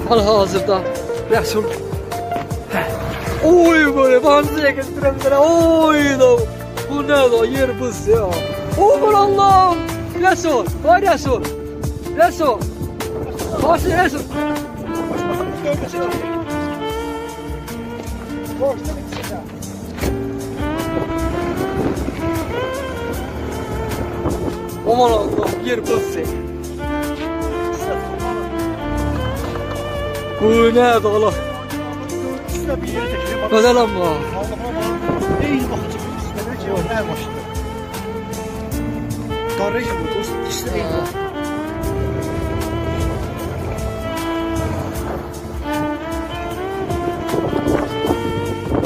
Hal-hazırda Rəsul. Oy böyle banzıya getirəm sənə. Oy da. Bu nə da yer buz ya. Aman Allahım. Rəsul. Vay Rəsul. Rəsul. Hasi Rəsul. Aman Allahım yer buz ya. Bu nə da Allah. Bir yere çekeceğim. Güzel ama. Allah'ım. İyi bakacak. İstediğin şey var. Her başında. Garaj bu. İşte iyi bak.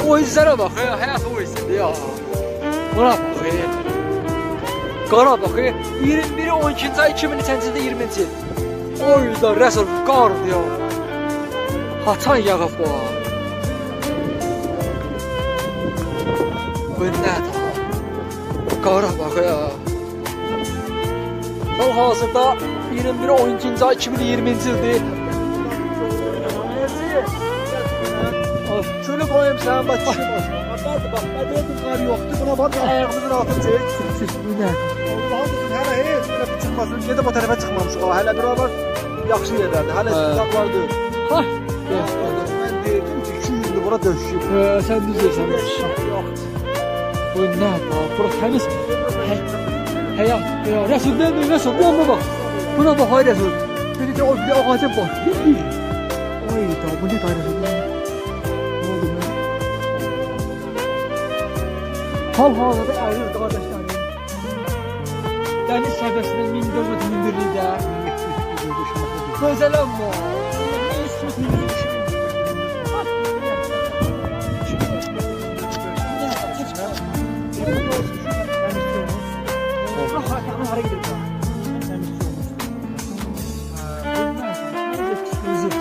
O izlere bak ya. Hayat o izledi ya. Buna bak ya. Qara bak ya. 21 12 ay 2000-ci ildə 20-ci il. Oy da Rəsul qar ya. Hatan yağıb bu. Bu nədir? Qara bax ya. Hal-hazırda 21 12 ay 2020-ci ildir. Şöyle koyayım sen bak. Bak bak. Ben dedim kar yoktu. Buna bak ayağımızın altını çek. Bu nədir? Allah'ım hele hiç böyle çıkmasın. Gede bu tarafa çıkmamış o. Hele beraber yaxşı yerlerdi. Hele sıcaklardı. Ha. Ben dedim ki 2 yüzlü buna döşüyüm. Sən düzürsən. Bu nədir? Bura təmiz həyat. Rəsul deyil, Rəsul. Buna bak. Buna bak hay Rəsul. Bir de o bir ağaca bak. Oy da bu ne Rəsul? Ne oldu lan? Hal-hazırda ayrıldı qardaşlar. Dəniz səviyyəsindən 1400 mindirlikdə. Gözəl amma.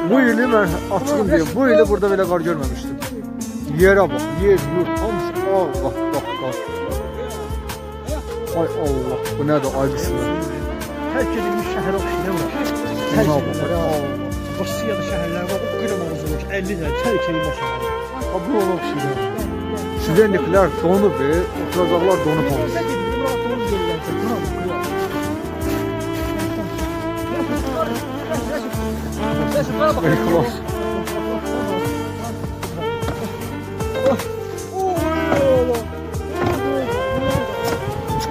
Bu yılı ben açığım diye. Bu yılı burada böyle kar görmemiştim. Yere bak. Yer yurt. Hamısı. Allah bak bak. Ay Allah. Bu ne de ay bismillah. Terk edilmiş şehir okşayla var. Terk edilmiş. Rusya'da şehirler var. O kadar olmuş. 50 lira terk edilmiş şehir. Bu ona okşayla. Sizinlikler donup be. Oturacaklar donup olmuş. İhlas.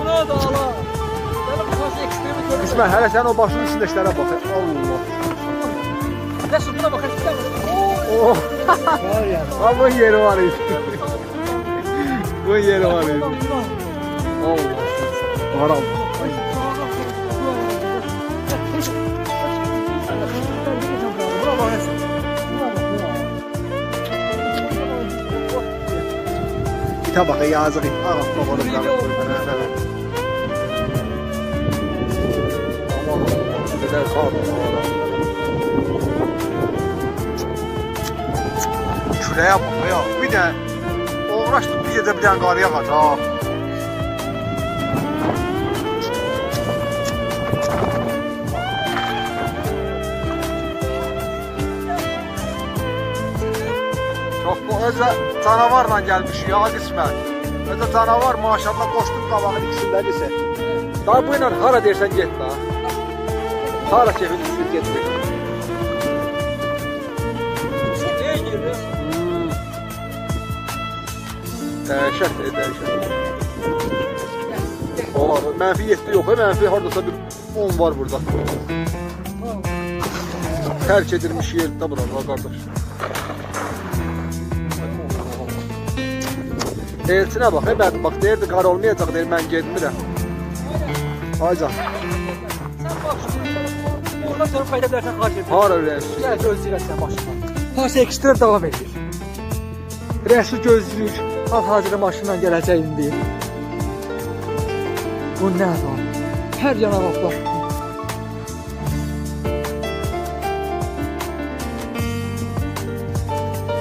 Buna da ala. İsmail hele sen o başın üstünde işlere bak. Allah. Rəsul buna bax. Oh. Var ya. Ha bu yeri var idi. Bu yeri var idi. Allah. Haram. Gita bak yazık. Ah bakalım. Aman güzel sağ Şuraya bak ya. Bir de uğraştık bir gece bir tane qarıya qaçaq. Çok bu özə canavarla gelmiş ya qismət. Özə canavar maşallah koştum qabağın ikisindən ise. Daha bu ilə hara dersən get da. Hara kefin istəyir getmək. Dəhşət, dəhşət. Olar, mənfi 7 yox, mənfi hardasa bir 10 var burada. Terk edilmiş yerdə buralar qardaş. Elçinə bax, mən bax deyirdi qar olmayacaq deyir, mən getmirəm. Aycan. Sən bax, oradan sonra qayda bilərsən xarc edir. Hara ürəyəsin? Gəl gözləyirəm sən başına. Pas ekstra davam edir. Rəsul gözləyir. Hal-hazırda maşınla gələcəyim deyir. Bu nə adam? Hər yana bax bax.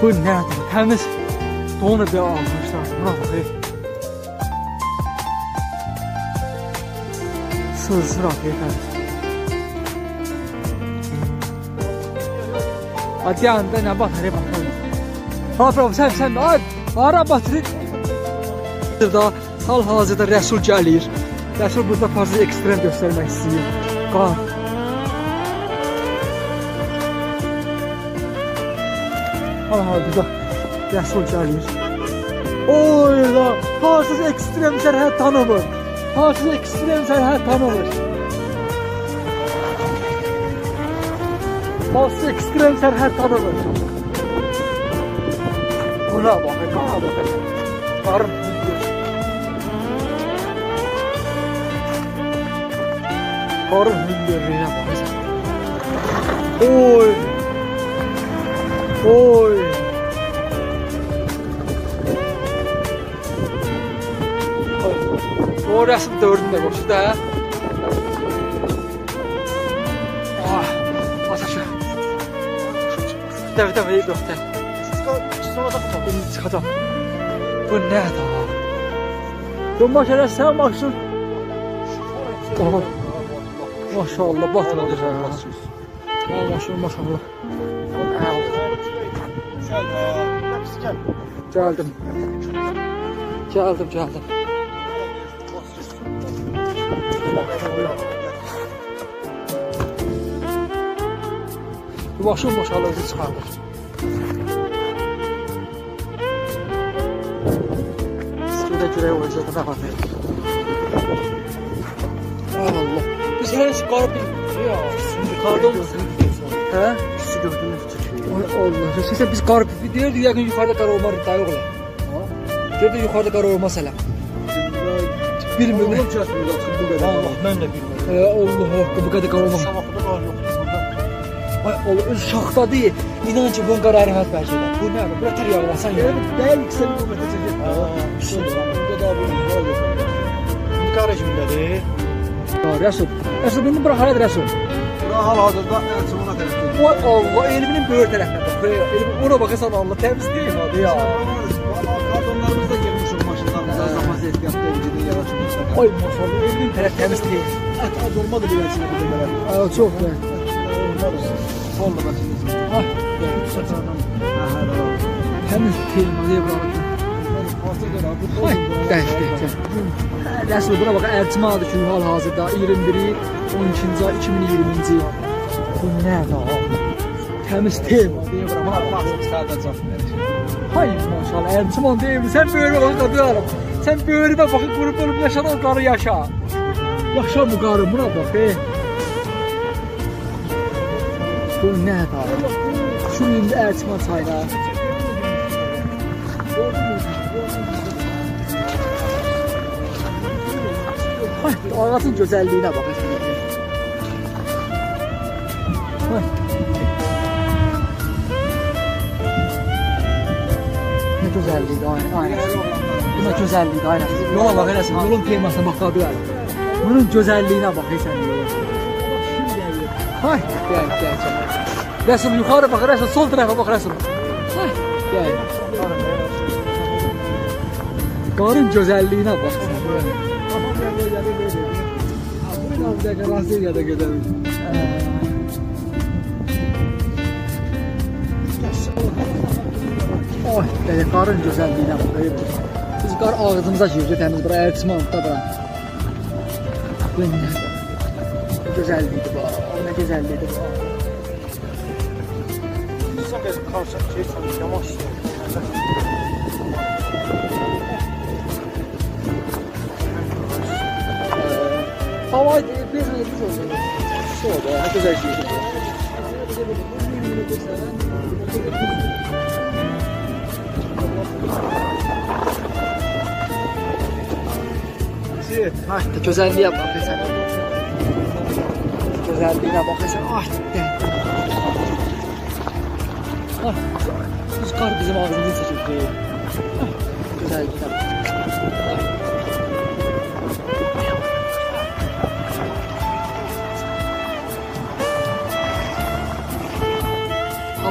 Bu nədir? Təmiz donu bir almışlar. Buna bax. Sığ-sıraq təmiz. Hadi anda ne batarya bakalım. Bakalım sen ay ara batırır. Da hal-hazırda Rəsul gəlir. Rəsul burada fazla ekstrem göstərmək istəyir. Qar. Hal-hazırda Rəsul gəlir. Oy la, harsız ekstrem sərhəd tanımır. Harsız ekstrem sərhəd tanımır. Harsız ekstrem sərhəd tanımır. Buna bakın, bana bakın. Karım. Karım hündürlüğüne bakın. Oy. Oy. O resim dördünde koştu da. Ah, aşağı. Tabii iyi doktor. Çıkacağım. Bu ne daha? Bu maşallah sen baksın. Oha. Maşallah batmadı sen. Maşallah. Geldim. Başım maşallah çıkardır. Sıkıda görək olacaq da var. Allah. Biz her şey qarıb ya. Yukarıda olmasın. Hə? Sizi gördünüz çıxıyor. Ay Allah. Sizə biz qarıb deyirdik yəqin yuxarıda qar olmaz dayı oğlan. Ha? Dedi yuxarıda qar olmaz hələ. Bilmirəm. Oğlum çatmır bu qədər. Allah mən də bilmirəm. Allah haqqı bu qədər qar olmaz. Şamaxıda qar yoxdur burada. Ay Allah öz şaxtadır. İnan ki bunun qara rəhmət bəlkə də. Bu nədir? Bura tər yağlasan ya. Deyil ki sən bu qədər çəkir. Burada da bu var. Qara kimdədir? Rəsul bunu bura haradır Rəsul? Bura hal-hazırda Erçimona tərəfdir. Vay Allah, Elvinin böyür tərəfinə bax. Elvin ona baxasan Allah təmiz deyil adı ya. Kardonlarımız da gelmiş o maşınlarımıza zaman ehtiyatlı evciliği yaratmışlar. Ay maşallah Elvin tərəf təmiz deyil. Az olmadı bir ölçüde bu demeler. Çox da. Solda başınız. Ay, təmiz deyil adı buralarda. Ay, gəl. Rəsul buna bax Erçimadır ki hal-hazırda 21-i 12-ci ay 2020-ci. Bu nə daha? Təmiz tema deyə bura. Bana baxsın çıxardacaq. Hay maşallah Erçiman deyim. Sən böyrümə baxıb qadıyorum. Sən böyrümə baxıb qurub yaşadan qarı yaşa. Yaşa bu qarı buna bax. Bu nə daha? Şu indi Erçiman çayına. Ay, ağacın gözəlliyinə bax. Ay. Ne güzelliğiydi aynen. Buna güzelliğiydi aynen. Yola bak eləsin, yolun temasına bax qadı. Bunun gözəlliyinə bax sən yola. Hay, gəl. Rəsul yuxarı bax, Rəsul sol tərəfə bax Rəsul. Hay, gəl. Qarın gözəlliyinə bax sən. Bir dakika Rasya'ya da gidelim. Oy, belə qarın gözəlliyinə baxayım. Biz qar ağzımıza girdi təmiz bura Erçimanlıqda bura. Bu nə? Gözəlliydi bu. Nə gözəlliydi bu. Sakız karşı şey sanır yavaş. Havaydı, bir oldu. Şurada, ne güzel şey. Ah, güzelliğe bak sen. Güzelliğine bak sen. Ah, ah, bu kar bizim ağzımızı seçiyor. Ah, güzelliğine bak.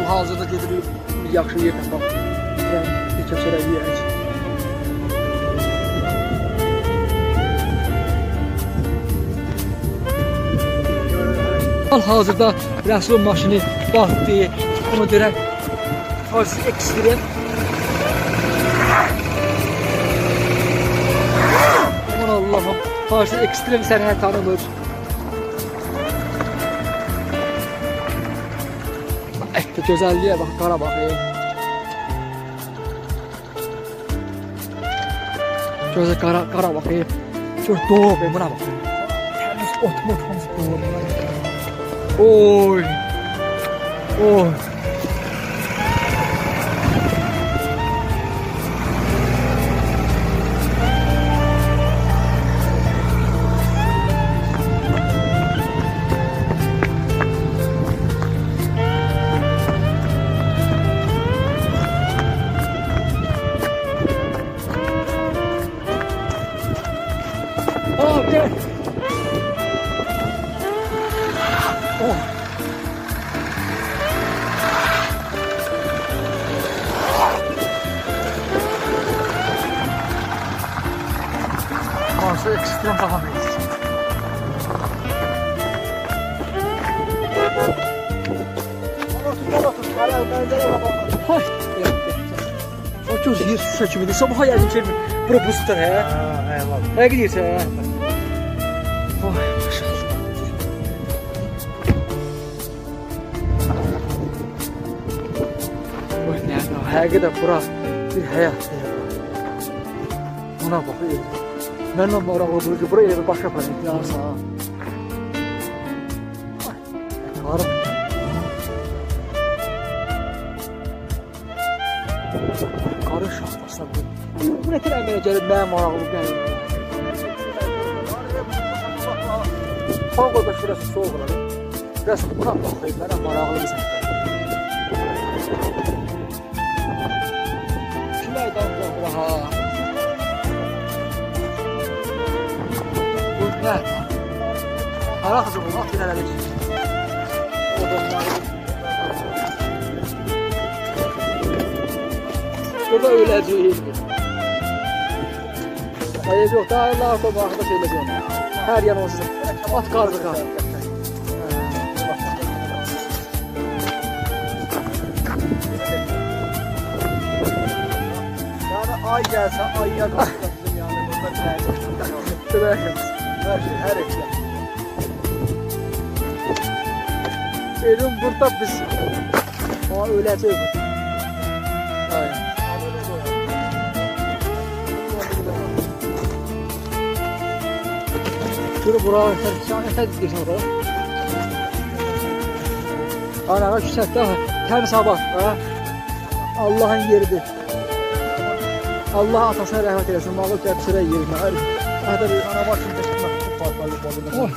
Hal-hazırda gedib bir yaxşı yer tapaq. Bir köçərək yeyək. Hal-hazırda Rəsulun maşını batdı. Ona görə Fars Extreme. Aman Allah'ım. Fars Extreme səni tanımır. Gözəlliyə bax, qara bax. Gözə qara bax. Gör doğub buna bax. Təmiz ot hamısı doğub. Oy. Oy. Okay. Oh. Varsa ekstrem kalamayız. Hay. O göz yer şüşə kimidir. Sabaha yəqin ki, bura buzdur, hə? Hə, gidirsən, hə? Oy, maşallah. Oy, nədir? Həqiqətən bura bir həyatdır. Buna baxır. Mənlə maraqlı olur ki, bura elə bir başqa planet yarsa. Qarım. Qarı şaxtasına bu. Bu nə tər əmələ gəlib mənə maraqlı gəlir. Falan qoy baş biraz soğuk olar. Biraz buna baxayım, mənə maraqlı bir səhvə. Kiməydən bura ha? Bu nə? Hara qızı bu, at ilərəlik. Burada öləcəyik. Hayır yok, daha Allah orta arkada söyleyeceğim. Her yan olsun. At kardı kar. Yani ay gelse ayya kalksın yani. Burada her ekle. Elim burada biz. Ama öleceğiz. Aynen. Şurada buraya sen dikirsən oraya. Ana şu sətdə təmiz hava. Allah'ın yeridir. Allah atasına rəhmət eləsin. Mağlup gətirsə yerinə. Hadi bir ana başını tutmaq. Oh.